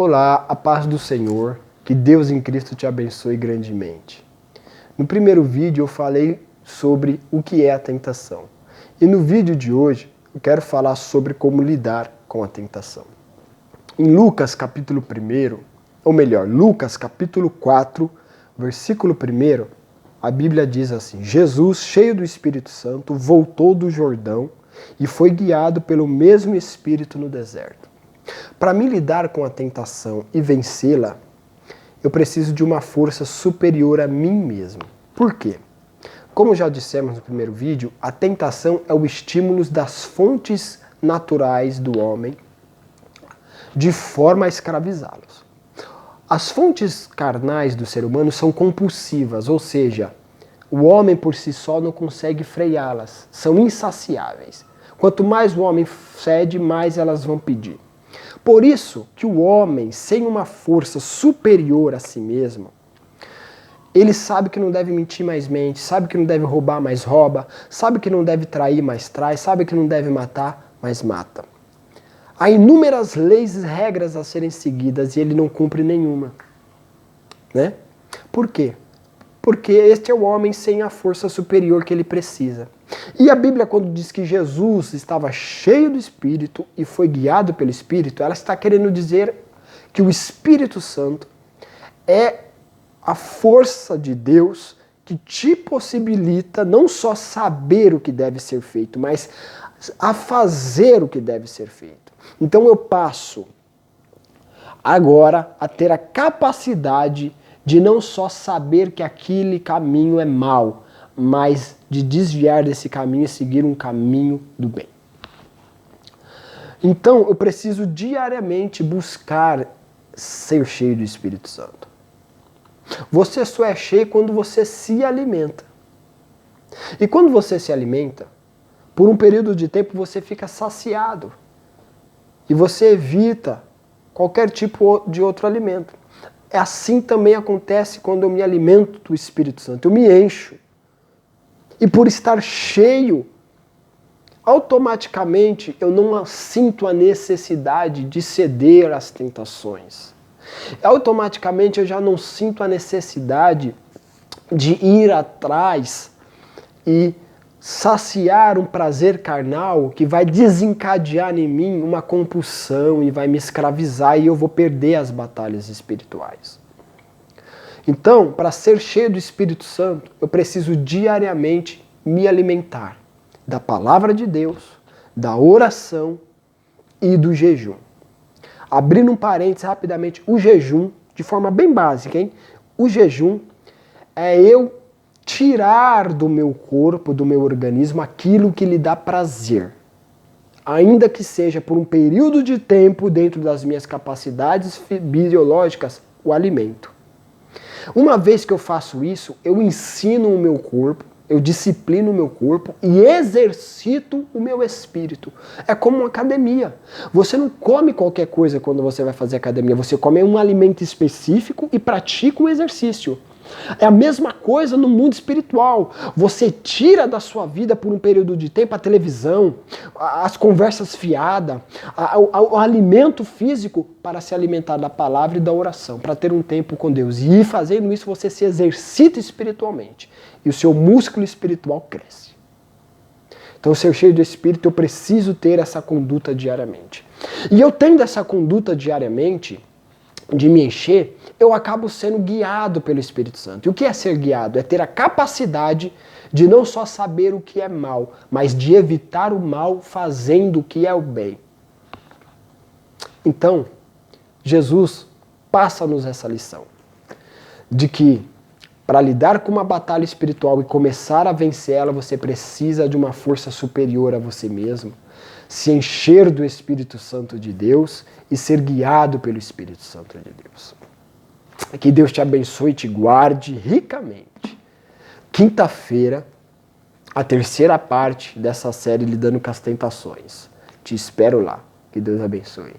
Olá, a paz do Senhor, que Deus em Cristo te abençoe grandemente. No primeiro vídeo eu falei sobre o que é a tentação. E no vídeo de hoje eu quero falar sobre como lidar com a tentação. Em Lucas capítulo 1, ou melhor, Lucas capítulo 4, versículo 1, a Bíblia diz assim: Jesus, cheio do Espírito Santo, voltou do Jordão e foi guiado pelo mesmo Espírito no deserto. Para me lidar com a tentação e vencê-la, eu preciso de uma força superior a mim mesmo. Por quê? Como já dissemos no primeiro vídeo, a tentação é o estímulo das fontes naturais do homem de forma a escravizá-los. As fontes carnais do ser humano são compulsivas, ou seja, o homem por si só não consegue freá-las, são insaciáveis. Quanto mais o homem cede, mais elas vão pedir. Por isso que o homem, sem uma força superior a si mesmo, ele sabe que não deve mentir, mais mente, sabe que não deve roubar, mais rouba, sabe que não deve trair, mais trai, sabe que não deve matar, mais mata. Há inúmeras leis e regras a serem seguidas e ele não cumpre nenhuma. Né? Por quê? Porque este é o homem sem a força superior que ele precisa. E a Bíblia, quando diz que Jesus estava cheio do Espírito e foi guiado pelo Espírito, ela está querendo dizer que o Espírito Santo é a força de Deus que te possibilita não só saber o que deve ser feito, mas a fazer o que deve ser feito. Então eu passo agora a ter a capacidade de não só saber que aquele caminho é mau, mas de desviar desse caminho e seguir um caminho do bem. Então eu preciso diariamente buscar ser cheio do Espírito Santo. Você só é cheio quando você se alimenta. E quando você se alimenta, por um período de tempo você fica saciado. E você evita qualquer tipo de outro alimento. Assim também acontece quando eu me alimento do Espírito Santo. Eu me encho. E por estar cheio, automaticamente eu não sinto a necessidade de ceder às tentações. Automaticamente eu já não sinto a necessidade de ir atrás e saciar um prazer carnal que vai desencadear em mim uma compulsão e vai me escravizar e eu vou perder as batalhas espirituais. Então, para ser cheio do Espírito Santo, eu preciso diariamente me alimentar da palavra de Deus, da oração e do jejum. Abrindo um parênteses rapidamente, o jejum, de forma bem básica, hein? O jejum é eu tirar do meu corpo, do meu organismo, aquilo que lhe dá prazer. Ainda que seja por um período de tempo, dentro das minhas capacidades biológicas, o alimento. Uma vez que eu faço isso, eu ensino o meu corpo, eu disciplino o meu corpo e exercito o meu espírito. É como uma academia. Você não come qualquer coisa quando você vai fazer academia. Você come um alimento específico e pratica um exercício. É a mesma coisa no mundo espiritual. Você tira da sua vida por um período de tempo a televisão, as conversas fiadas, o alimento físico para se alimentar da palavra e da oração, para ter um tempo com Deus. E fazendo isso você se exercita espiritualmente e o seu músculo espiritual cresce. Então, ser cheio do Espírito, eu preciso ter essa conduta diariamente. E eu tendo essa conduta diariamente, de me encher, eu acabo sendo guiado pelo Espírito Santo. E o que é ser guiado? É ter a capacidade de não só saber o que é mal, mas de evitar o mal fazendo o que é o bem. Então, Jesus passa-nos essa lição de que para lidar com uma batalha espiritual e começar a vencê-la, você precisa de uma força superior a você mesmo, se encher do Espírito Santo de Deus e ser guiado pelo Espírito Santo de Deus. Que Deus te abençoe e te guarde ricamente. Quinta-feira, a terceira parte dessa série Lidando com as Tentações. Te espero lá. Que Deus abençoe.